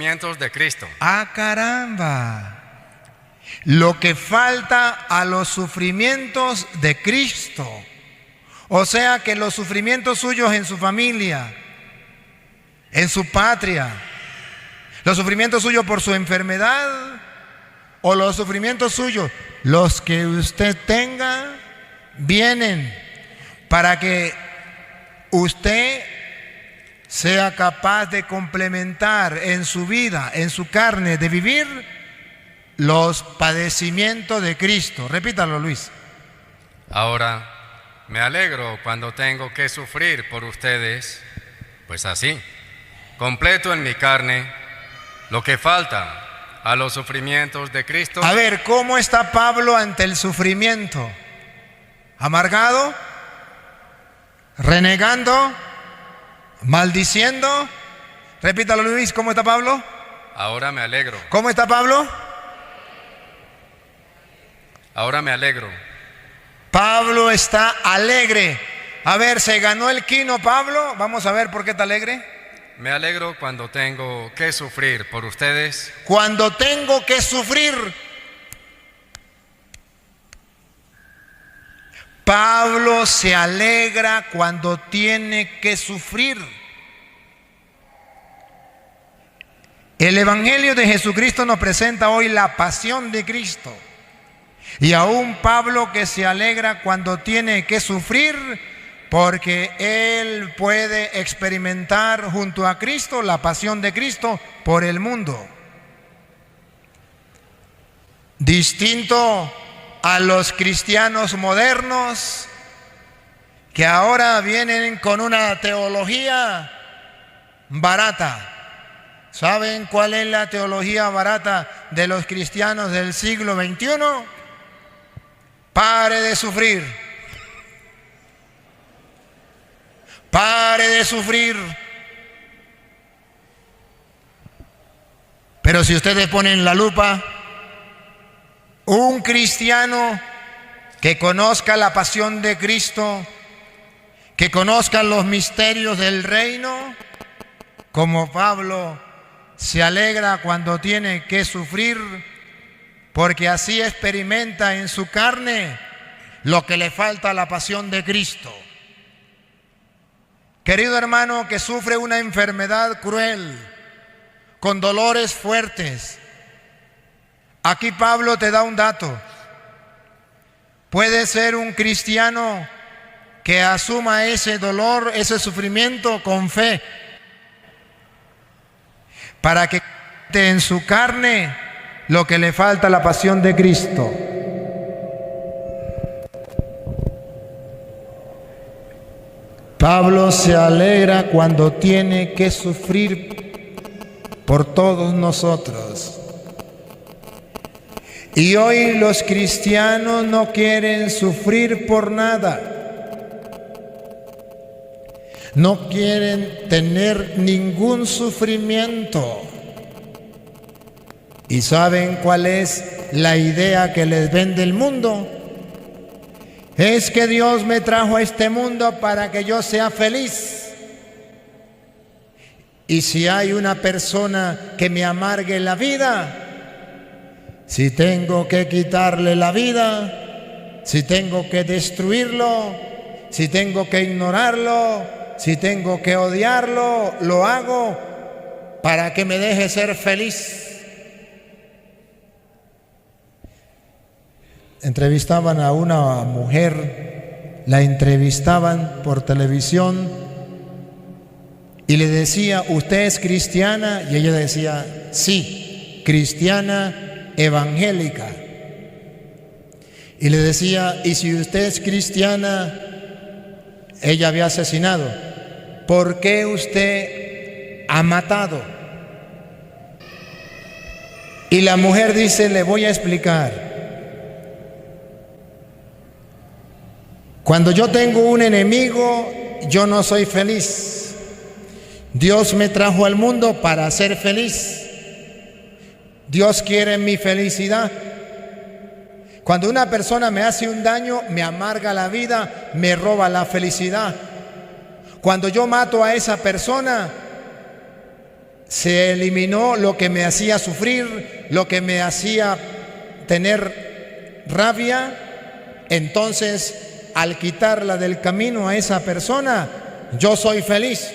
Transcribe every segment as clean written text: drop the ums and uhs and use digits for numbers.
sufrimientos de Cristo. ¡Ah, caramba! Lo que falta a los sufrimientos de Cristo. O sea que los sufrimientos suyos en su familia, en su patria, los sufrimientos suyos por su enfermedad o los sufrimientos suyos, los que usted tenga, vienen para que usted sea capaz de complementar en su vida, en su carne, de vivir los padecimientos de Cristo. Repítalo, Luis. Ahora, me alegro cuando tengo que sufrir por ustedes, pues así, completo en mi carne, lo que falta a los sufrimientos de Cristo. A ver, ¿cómo está Pablo ante el sufrimiento? ¿Amargado? ¿Renegando? ¿Maldiciendo? Repítalo, Luis, ¿cómo está Pablo? Ahora me alegro. ¿Cómo está Pablo? Ahora me alegro. Pablo está alegre. A ver, ¿se ganó el quino Pablo? Vamos a ver por qué está alegre. Me alegro cuando tengo que sufrir por ustedes. Cuando tengo que sufrir. Pablo se alegra cuando tiene que sufrir. El Evangelio de Jesucristo nos presenta hoy la pasión de Cristo. Y aún Pablo que se alegra cuando tiene que sufrir, porque él puede experimentar junto a Cristo la pasión de Cristo por el mundo. Distinto a los cristianos modernos que ahora vienen con una teología barata. ¿Saben cuál es la teología barata de los cristianos del siglo XXI? Pare de sufrir. Pare de sufrir. Pero si ustedes ponen la lupa, un cristiano que conozca la pasión de Cristo, que conozca los misterios del reino, como Pablo, se alegra cuando tiene que sufrir, porque así experimenta en su carne lo que le falta a la pasión de Cristo. Querido hermano que sufre una enfermedad cruel, con dolores fuertes, aquí Pablo te da un dato. Puede ser un cristiano que asuma ese dolor, ese sufrimiento con fe, para que en su carne lo que le falta a la pasión de Cristo. Pablo se alegra cuando tiene que sufrir por todos nosotros. Y hoy los cristianos no quieren sufrir por nada. No quieren tener ningún sufrimiento. ¿Y saben cuál es la idea que les vende el mundo? Es que Dios me trajo a este mundo para que yo sea feliz. Y si hay una persona que me amargue la vida, si tengo que quitarle la vida, si tengo que destruirlo, si tengo que ignorarlo, si tengo que odiarlo, lo hago para que me deje ser feliz. Entrevistaban a una mujer, la entrevistaban por televisión y le decía, ¿usted es cristiana? Y ella decía, sí, cristiana evangélica. Y le decía, ¿y si usted es cristiana? Ella había asesinado. ¿Por qué usted ha matado? Y la mujer dice, le voy a explicar. Cuando yo tengo un enemigo, yo no soy feliz. Dios me trajo al mundo para ser feliz. Dios quiere mi felicidad. Cuando una persona me hace un daño, me amarga la vida, me roba la felicidad. Cuando yo mato a esa persona, se eliminó lo que me hacía sufrir, lo que me hacía tener rabia. Entonces, al quitarla del camino a esa persona, yo soy feliz.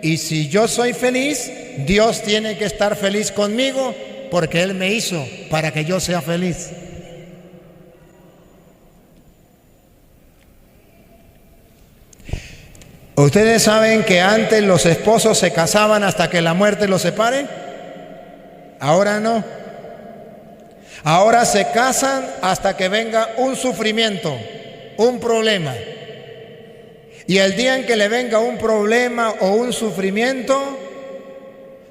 Y si yo soy feliz, Dios tiene que estar feliz conmigo, porque Él me hizo para que yo sea feliz. ¿Ustedes saben que antes los esposos se casaban hasta que la muerte los separe? Ahora no. Ahora se casan hasta que venga un sufrimiento, un problema. Y el día en que le venga un problema o un sufrimiento,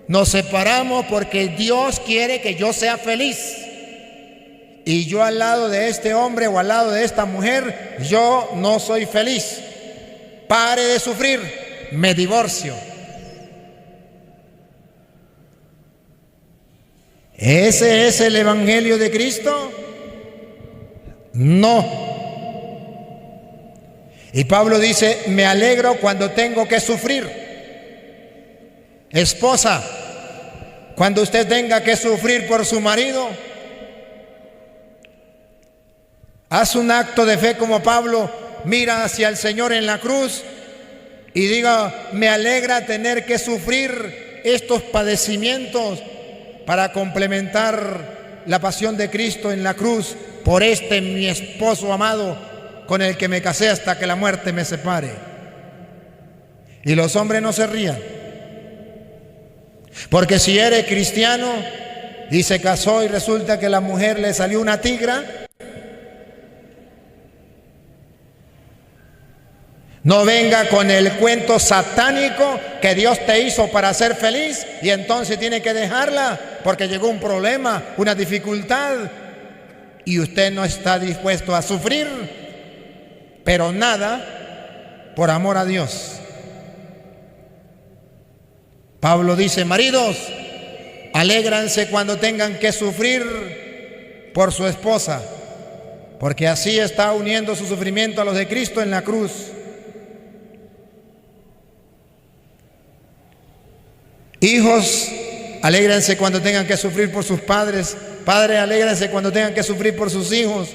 nos separamos porque Dios quiere que yo sea feliz. Y yo al lado de este hombre o al lado de esta mujer, yo no soy feliz. Pare de sufrir, me divorcio. ¿Ese es el Evangelio de Cristo? No. Y Pablo dice, me alegro cuando tengo que sufrir. Esposa, cuando usted tenga que sufrir por su marido, haz un acto de fe como Pablo. Mira hacia el Señor en la cruz y diga, me alegra tener que sufrir estos padecimientos para complementar la pasión de Cristo en la cruz por este mi esposo amado con el que me casé hasta que la muerte me separe. Y los hombres no se rían, porque si eres cristiano y se casó y resulta que la mujer le salió una tigra, no venga con el cuento satánico que Dios te hizo para ser feliz y entonces tiene que dejarla porque llegó un problema, una dificultad y usted no está dispuesto a sufrir, pero nada por amor a Dios. Pablo dice, maridos, alégranse cuando tengan que sufrir por su esposa, porque así está uniendo su sufrimiento a los de Cristo en la cruz. Hijos, alégrense cuando tengan que sufrir por sus padres. Padres, alégrense cuando tengan que sufrir por sus hijos.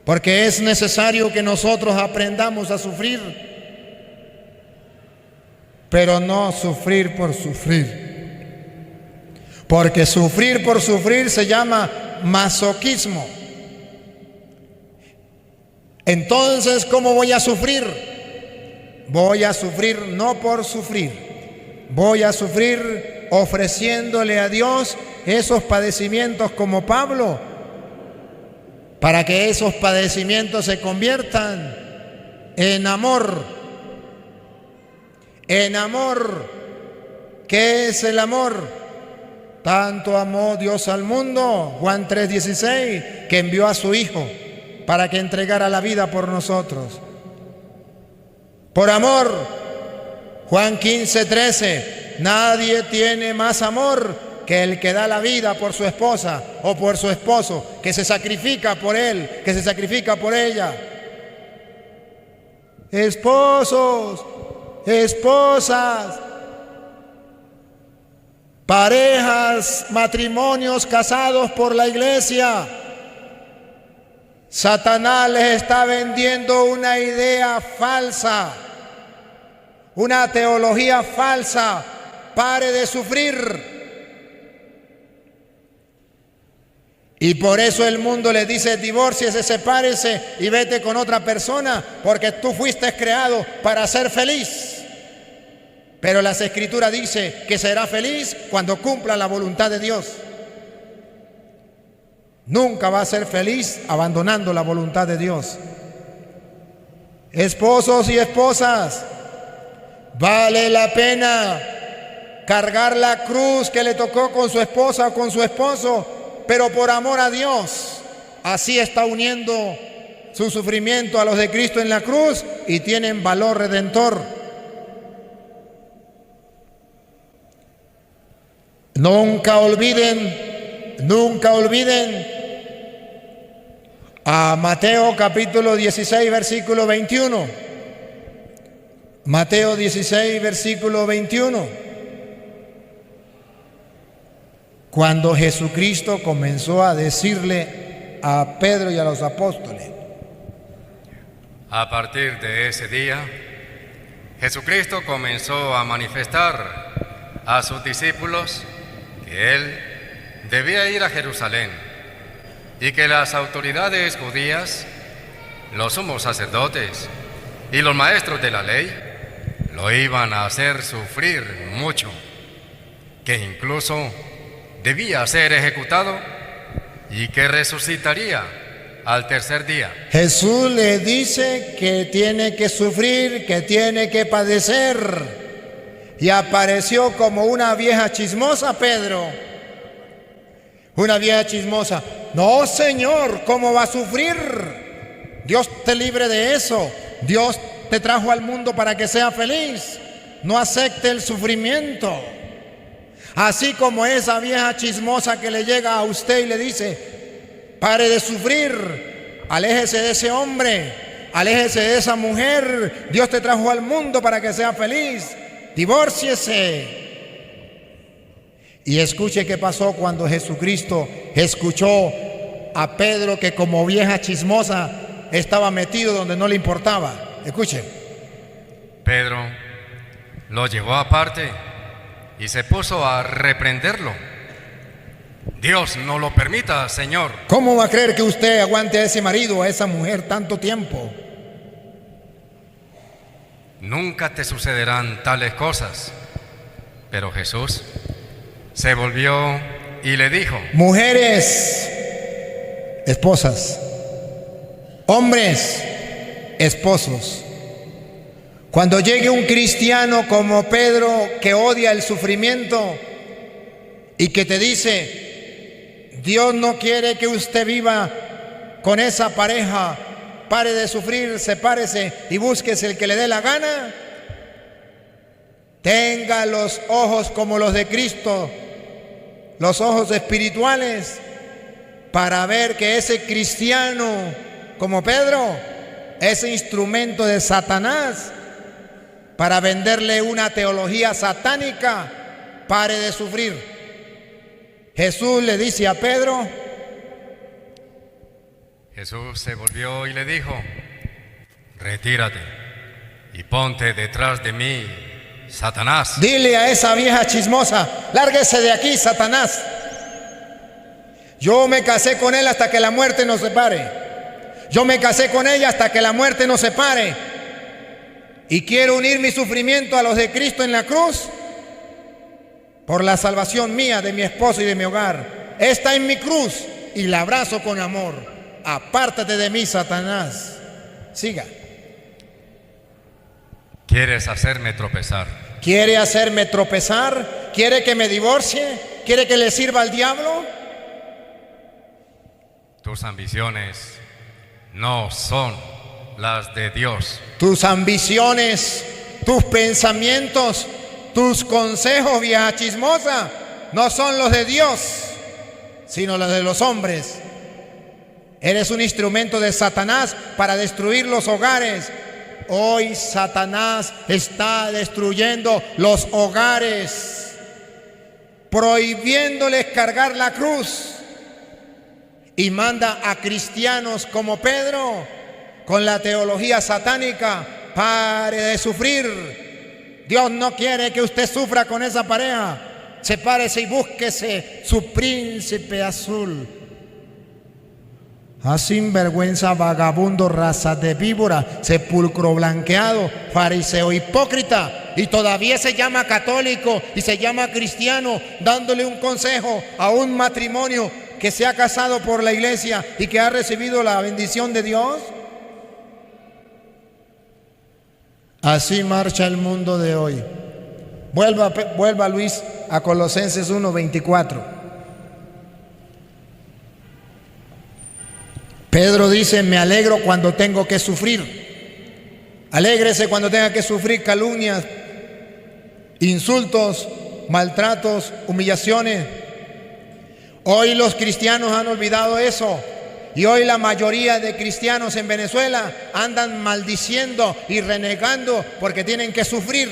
Porque es necesario que nosotros aprendamos a sufrir, pero no sufrir por sufrir. Porque sufrir por sufrir se llama masoquismo. Entonces, ¿cómo voy a sufrir? Voy a sufrir no por sufrir. Voy a sufrir ofreciéndole a Dios esos padecimientos como Pablo, para que esos padecimientos se conviertan en amor. En amor. ¿Qué es el amor? Tanto amó Dios al mundo, Juan 3:16, que envió a su Hijo para que entregara la vida por nosotros. Por amor, Juan 15:13, nadie tiene más amor que el que da la vida por su esposa o por su esposo, que se sacrifica por él, que se sacrifica por ella. Esposos, esposas, parejas, matrimonios casados por la iglesia. Satanás les está vendiendo una idea falsa, una teología falsa. Pare de sufrir. Y por eso el mundo le dice, divórciese, sepárese y vete con otra persona, porque tú fuiste creado para ser feliz. Pero las Escrituras dicen que será feliz cuando cumpla la voluntad de Dios. Nunca va a ser feliz abandonando la voluntad de Dios. Esposos y esposas, vale la pena cargar la cruz que le tocó con su esposa o con su esposo, pero por amor a Dios. Así está uniendo su sufrimiento a los de Cristo en la cruz y tienen valor redentor. Nunca olviden a Mateo capítulo 16, versículo 21. Mateo 16, versículo 21. cuando Jesucristo comenzó a decirle a Pedro y a los apóstoles. A partir de ese día, Jesucristo comenzó a manifestar a sus discípulos que Él debía ir a Jerusalén y que las autoridades judías, los sumos sacerdotes y los maestros de la ley lo iban a hacer sufrir mucho, que incluso debía ser ejecutado y que resucitaría al tercer día. Jesús le dice que tiene que sufrir, que tiene que padecer. Y apareció como una vieja chismosa, Pedro. Una vieja chismosa. No, Señor, ¿cómo va a sufrir? Dios te libre de eso. Dios te trajo al mundo para que sea feliz. No acepte el sufrimiento. Así como esa vieja chismosa que le llega a usted y le dice: pare de sufrir, aléjese de ese hombre, aléjese de esa mujer. Dios te trajo al mundo para que sea feliz. Divórciese. Y escuche qué pasó cuando Jesucristo escuchó a Pedro, que como vieja chismosa estaba metido donde no le importaba. Escuche. Pedro lo llevó aparte y se puso a reprenderlo. Dios no lo permita, Señor. ¿Cómo va a creer que usted aguante a ese marido, a esa mujer tanto tiempo? Nunca te sucederán tales cosas. Pero Jesús se volvió y le dijo: mujeres, esposas; hombres, esposos. Cuando llegue un cristiano como Pedro, que odia el sufrimiento y que te dice: Dios no quiere que usted viva con esa pareja, pare de sufrir, sepárese y búsquese el que le dé la gana, tenga los ojos como los de Cristo, los ojos espirituales, para ver que ese cristiano como Pedro, ese instrumento de Satanás, para venderle una teología satánica, pare de sufrir. Jesús le dice a Pedro. Jesús se volvió y le dijo: retírate y ponte detrás de mí, Satanás. Dile a esa vieja chismosa: lárguese de aquí, Satanás. Yo me casé con él hasta que la muerte nos separe. Yo me casé con ella hasta que la muerte nos separe. Y quiero unir mi sufrimiento a los de Cristo en la cruz por la salvación mía, de mi esposo y de mi hogar. Esta es mi cruz y la abrazo con amor. Apártate de mí, Satanás. Siga. ¿Quieres hacerme tropezar? ¿Quiere hacerme tropezar? ¿Quiere que me divorcie? ¿Quiere que le sirva al diablo? Tus ambiciones no son las de Dios. Tus ambiciones, tus pensamientos, tus consejos, vieja chismosa, no son los de Dios, sino los de los hombres. Eres un instrumento de Satanás para destruir los hogares. Hoy Satanás está destruyendo los hogares, prohibiéndoles cargar la cruz, y manda a cristianos como Pedro con la teología satánica: pare de sufrir. Dios no quiere que usted sufra con esa pareja. Sepárese y búsquese su príncipe azul. Ah, sinvergüenza, vagabundo, raza de víbora, sepulcro blanqueado, fariseo hipócrita, y todavía se llama católico y se llama cristiano, dándole un consejo a un matrimonio que se ha casado por la iglesia y que ha recibido la bendición de Dios. Así marcha el mundo de hoy. Vuelva Luis a Colosenses 1:24. Pedro dice: me alegro cuando tengo que sufrir. Alégrese cuando tenga que sufrir calumnias, insultos, maltratos, humillaciones. Hoy los cristianos han olvidado eso. Y hoy la mayoría de cristianos en Venezuela andan maldiciendo y renegando porque tienen que sufrir.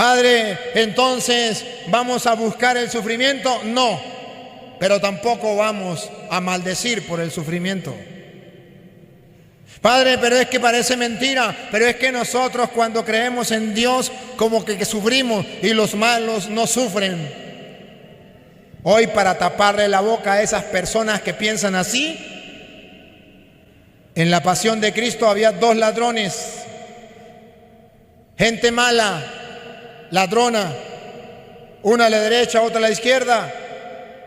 Padre, entonces, ¿vamos a buscar el sufrimiento? No, pero tampoco vamos a maldecir por el sufrimiento. Padre, pero es que parece mentira, pero es que nosotros cuando creemos en Dios como que sufrimos y los malos no sufren. Hoy, para taparle la boca a esas personas que piensan así, en la pasión de Cristo había dos ladrones, gente mala, ladrona, una a la derecha, otra a la izquierda,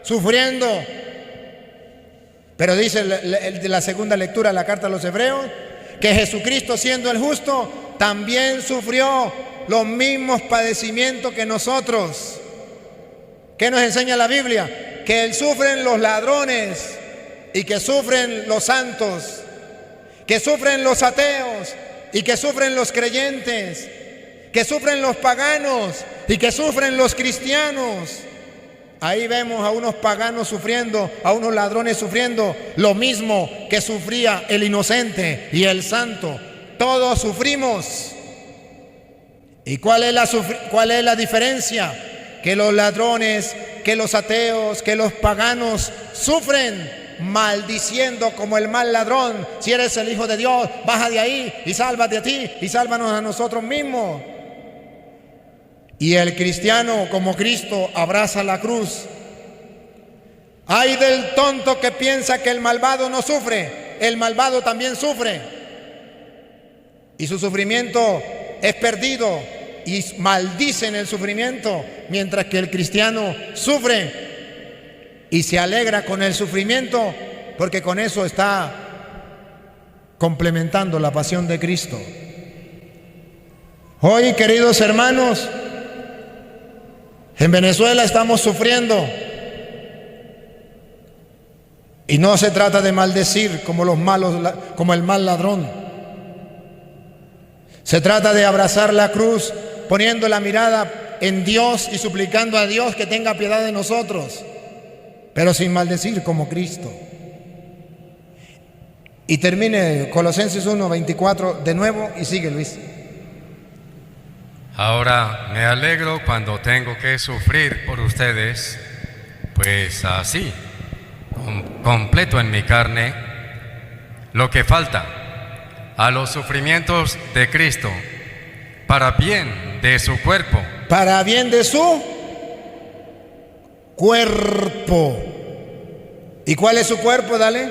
sufriendo. Pero dice la segunda lectura de la carta a los Hebreos que Jesucristo, siendo el justo, también sufrió los mismos padecimientos que nosotros. ¿Qué nos enseña la Biblia? Que sufren los ladrones y que sufren los santos, que sufren los ateos y que sufren los creyentes, que sufren los paganos y que sufren los cristianos. Ahí vemos a unos paganos sufriendo, a unos ladrones sufriendo lo mismo que sufría el inocente y el santo. Todos sufrimos. ¿Y cuál es la diferencia? Que los ladrones, que los ateos, que los paganos sufren maldiciendo como el mal ladrón: si eres el Hijo de Dios, baja de ahí y sálvate a ti y sálvanos a nosotros mismos. Y el cristiano, como Cristo, abraza la cruz. Ay del tonto que piensa que el malvado no sufre. El malvado también sufre. Y su sufrimiento es perdido y maldice en el sufrimiento, mientras que el cristiano sufre y se alegra con el sufrimiento, porque con eso está complementando la pasión de Cristo. Hoy, queridos hermanos, en Venezuela estamos sufriendo, y no se trata de maldecir como los malos, como el mal ladrón. Se trata de abrazar la cruz, poniendo la mirada en Dios y suplicando a Dios que tenga piedad de nosotros, pero sin maldecir como Cristo. Y termine Colosenses 1:24 de nuevo y sigue, Luis. Ahora me alegro cuando tengo que sufrir por ustedes, pues así completo en mi carne lo que falta a los sufrimientos de Cristo, para bien de su cuerpo. Para bien de su cuerpo. ¿Y cuál es su cuerpo? Dale.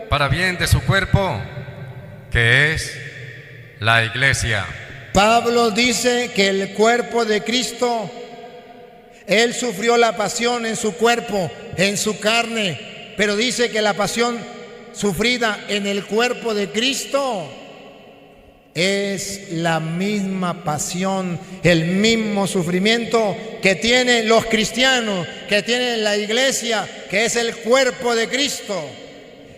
Para bien de su cuerpo, que es la iglesia. Pablo dice que el cuerpo de Cristo, Él sufrió la pasión en su cuerpo, en su carne, pero dice que la pasión sufrida en el cuerpo de Cristo es la misma pasión, el mismo sufrimiento que tienen los cristianos, que tiene la iglesia, que es el cuerpo de Cristo.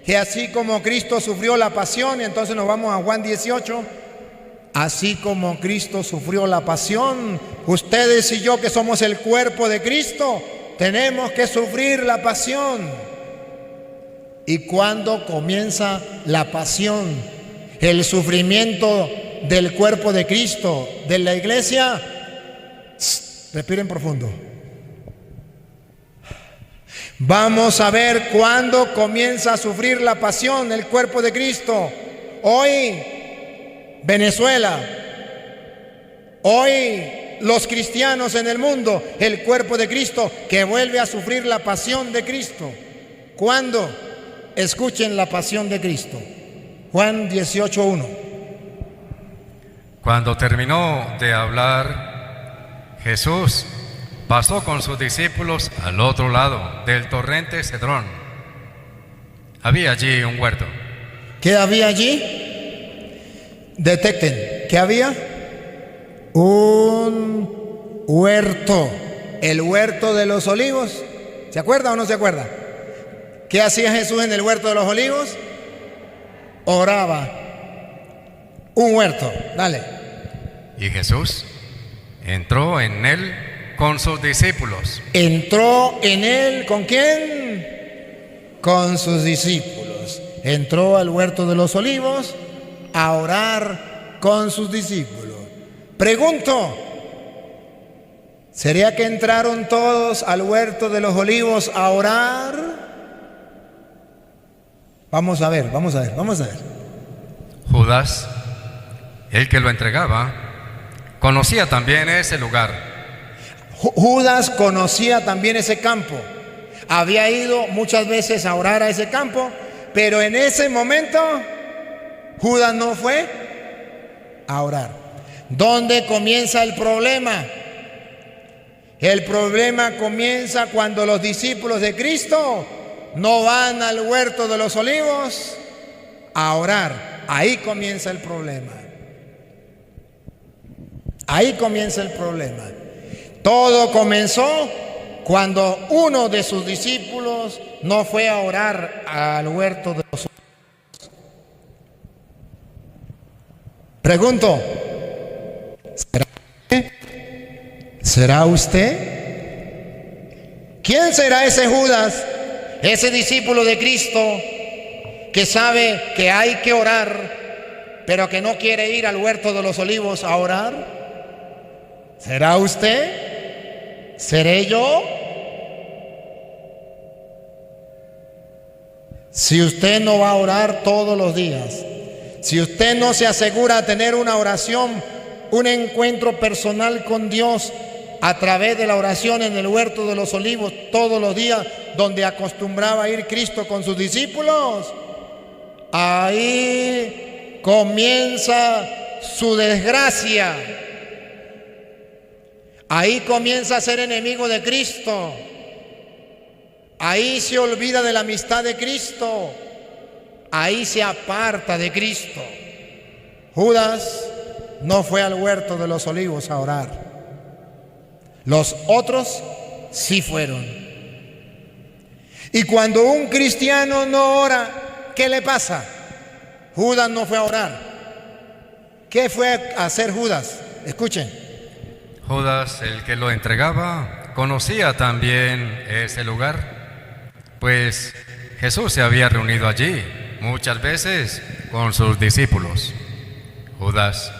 Que así como Cristo sufrió la pasión, y entonces nos vamos a Juan 18, así como Cristo sufrió la pasión, ustedes y yo, que somos el cuerpo de Cristo, tenemos que sufrir la pasión. ¿Y cuándo comienza la pasión? El sufrimiento del cuerpo de Cristo, de la iglesia. Respiren profundo. Vamos a ver cuándo comienza a sufrir la pasión el cuerpo de Cristo. Hoy, Venezuela. Hoy, los cristianos en el mundo, el cuerpo de Cristo que vuelve a sufrir la pasión de Cristo. ¿Cuándo? Escuchen la pasión de Cristo. Juan 18:1. Cuando terminó de hablar, Jesús pasó con sus discípulos al otro lado del torrente Cedrón. Había allí un huerto. ¿Qué había allí? Detecten, ¿qué había? Un huerto, el huerto de los olivos. ¿Se acuerda o no se acuerda? ¿Qué hacía Jesús en el huerto de los olivos? Oraba. Un huerto, dale. Y Jesús entró en él con sus discípulos. ¿Entró en él con quién? Con sus discípulos. Entró al huerto de los olivos a orar con sus discípulos. Pregunto, ¿Sería que entraron todos al huerto de los olivos a orar? Vamos a ver. Judas, el que lo entregaba, conocía también ese lugar. Judas conocía también ese campo. Había ido muchas veces a orar a ese campo, pero en ese momento Judas no fue a orar. ¿Dónde comienza el problema? El problema comienza cuando los discípulos de Cristo no van al huerto de los olivos a orar. Ahí comienza el problema. Ahí comienza el problema. Todo comenzó cuando uno de sus discípulos no fue a orar al huerto de los olivos. Pregunto, ¿será usted? ¿Quién será ese Judas, ese discípulo de Cristo que sabe que hay que orar, pero que no quiere ir al huerto de los olivos a orar? ¿Será usted? ¿Seré yo? Si usted no va a orar todos los días, si usted no se asegura tener una oración, un encuentro personal con Dios a través de la oración en el huerto de los olivos todos los días, donde acostumbraba ir Cristo con sus discípulos, ahí comienza su desgracia. Ahí comienza a ser enemigo de Cristo. Ahí se olvida de la amistad de Cristo. Ahí se aparta de Cristo. Judas no fue al huerto de los olivos a orar. Los otros sí fueron. Y cuando un cristiano no ora, ¿qué le pasa? Judas no fue a orar. ¿Qué fue a hacer Judas? Escuchen. Judas, el que lo entregaba, conocía también ese lugar, pues Jesús se había reunido allí muchas veces con sus discípulos. Judas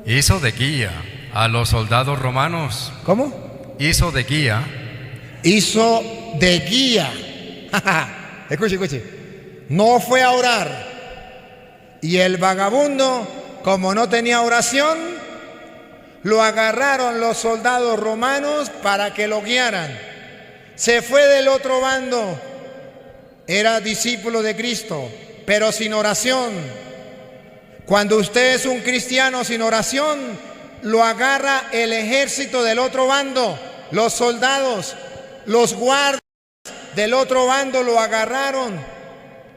hizo de guía a los soldados romanos. ¿Cómo? Hizo de guía. Hizo de guía. Escuche. No fue a orar. Y el vagabundo, como no tenía oración, lo agarraron los soldados romanos para que lo guiaran. Se fue del otro bando. Era discípulo de Cristo, pero sin oración. Cuando usted es un cristiano sin oración, lo agarra el ejército del otro bando. Los soldados, los guardias del otro bando lo agarraron.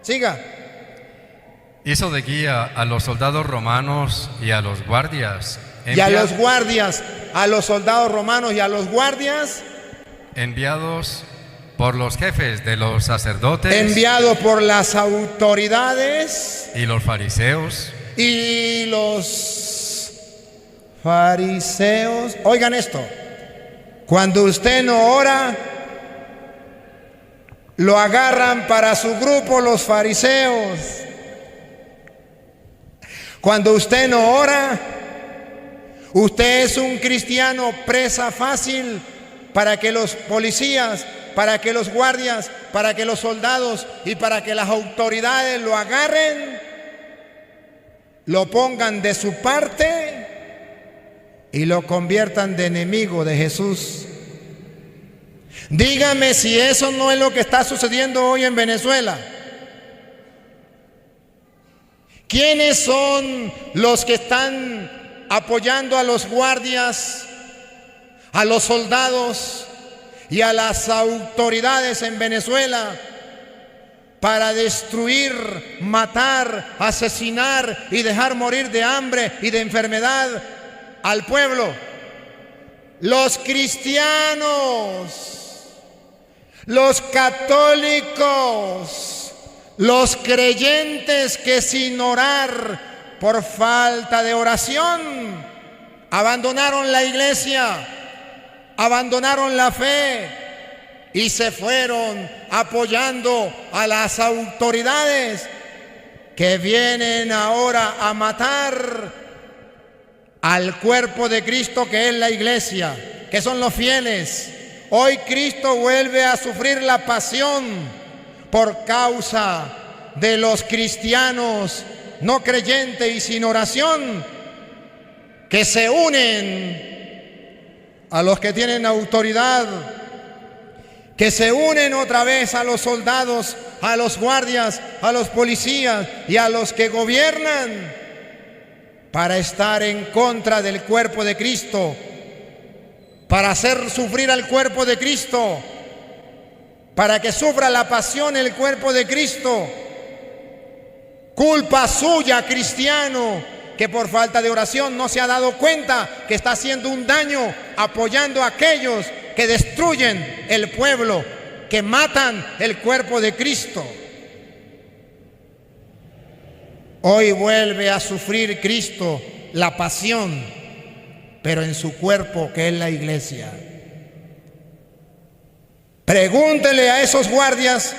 Siga. Hizo de guía a los soldados romanos y a los guardias. A los soldados romanos y a los guardias. Enviados por los jefes de los sacerdotes. Enviados por las autoridades. Y los fariseos. Y los fariseos. Oigan esto. Cuando usted no ora, lo agarran para su grupo los fariseos. Cuando usted no ora, usted es un cristiano presa fácil para que los policías, para que los guardias, para que los soldados y para que las autoridades lo agarren, lo pongan de su parte y lo conviertan de enemigo de Jesús. Dígame si eso no es lo que está sucediendo hoy en Venezuela. ¿Quiénes son los que están apoyando a los guardias, a los soldados y a las autoridades en Venezuela para destruir, matar, asesinar y dejar morir de hambre y de enfermedad al pueblo? Los cristianos, los católicos, los creyentes que sin orar por falta de oración abandonaron la iglesia, abandonaron la fe y se fueron apoyando a las autoridades que vienen ahora a matar al cuerpo de Cristo, que es la iglesia, que son los fieles. Hoy Cristo vuelve a sufrir la pasión por causa de los cristianos no creyentes y sin oración, que se unen a los que tienen autoridad, que se unen otra vez a los soldados, a los guardias, a los policías y a los que gobiernan, para estar en contra del cuerpo de Cristo, para hacer sufrir al cuerpo de Cristo, para que sufra la pasión el cuerpo de Cristo. Culpa suya, cristiano, que por falta de oración no se ha dado cuenta que está haciendo un daño apoyando a aquellos que destruyen el pueblo, que matan el cuerpo de Cristo. Hoy vuelve a sufrir Cristo la pasión, pero en su cuerpo, que es la iglesia. Pregúntele a esos guardias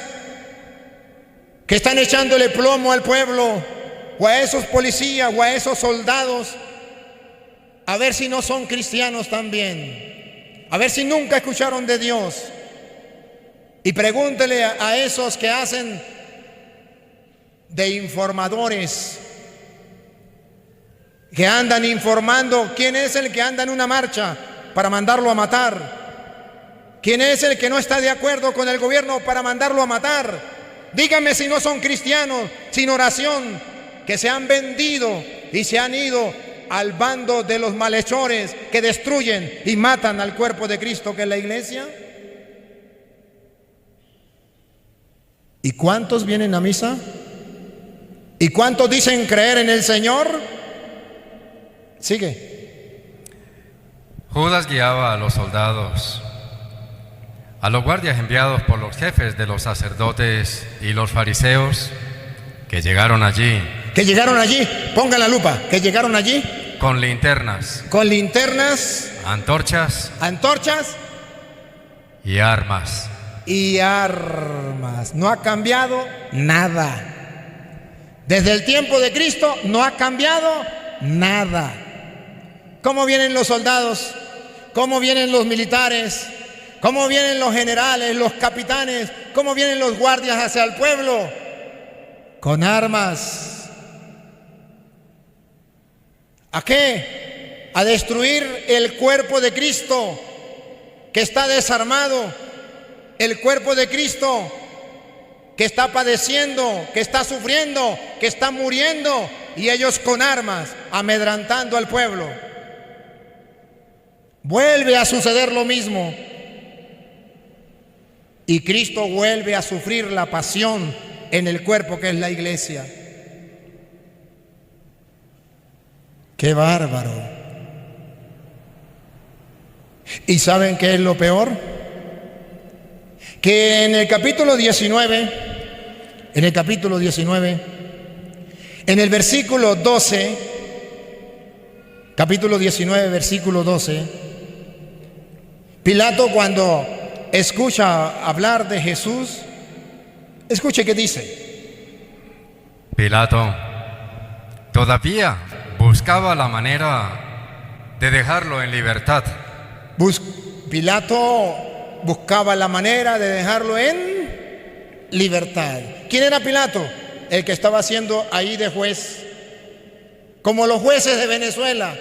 que están echándole plomo al pueblo, o a esos policías, o a esos soldados, a ver si no son cristianos también, a ver si nunca escucharon de Dios. Y pregúntele a esos que hacen de informadores, que andan informando quién es el que anda en una marcha para mandarlo a matar, quién es el que no está de acuerdo con el gobierno para mandarlo a matar. Díganme si no son cristianos sin oración, que se han vendido y se han ido al bando de los malhechores que destruyen y matan al cuerpo de Cristo, que es la iglesia. ¿Y cuántos vienen a misa? ¿Y cuántos dicen creer en el Señor? Sigue. Judas guiaba a los soldados, a los guardias enviados por los jefes de los sacerdotes y los fariseos, que llegaron allí. Que llegaron allí, pongan la lupa, que llegaron allí. Con linternas. Con linternas. Antorchas. Antorchas. Y armas. Y armas. No ha cambiado nada. Desde el tiempo de Cristo no ha cambiado nada. ¿Cómo vienen los soldados? ¿Cómo vienen los militares? ¿Cómo vienen los generales, los capitanes? ¿Cómo vienen los guardias hacia el pueblo? Con armas. ¿A qué? A destruir el cuerpo de Cristo, que está desarmado, el cuerpo de Cristo que está padeciendo, que está sufriendo, que está muriendo, y ellos con armas amedrantando al pueblo. Vuelve a suceder lo mismo. Y Cristo vuelve a sufrir la pasión en el cuerpo, que es la iglesia. ¡Qué bárbaro! ¿Y saben qué es lo peor? Que en el capítulo 19, en el versículo 12, capítulo 19, versículo 12, Pilato, cuando escucha hablar de Jesús, escuche qué dice. Pilato todavía buscaba la manera de dejarlo en libertad. Pilato buscaba la manera de dejarlo en libertad. ¿Quién era Pilato? El que estaba haciendo ahí de juez, como los jueces de Venezuela.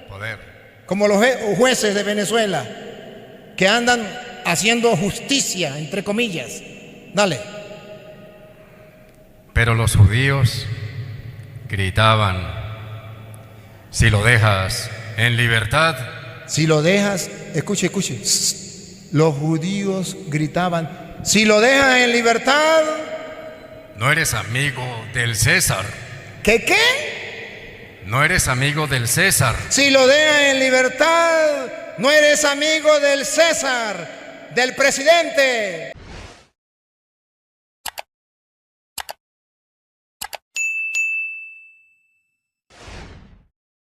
Poder. Como los jueces de Venezuela, que andan haciendo justicia, entre comillas. Dale. Pero los judíos gritaban: si lo dejas en libertad. Si lo dejas, escuche. Los judíos gritaban: si lo dejas en libertad, no eres amigo del César. ¿Qué? No eres amigo del César. Si lo dejas en libertad, no eres amigo del César, del presidente.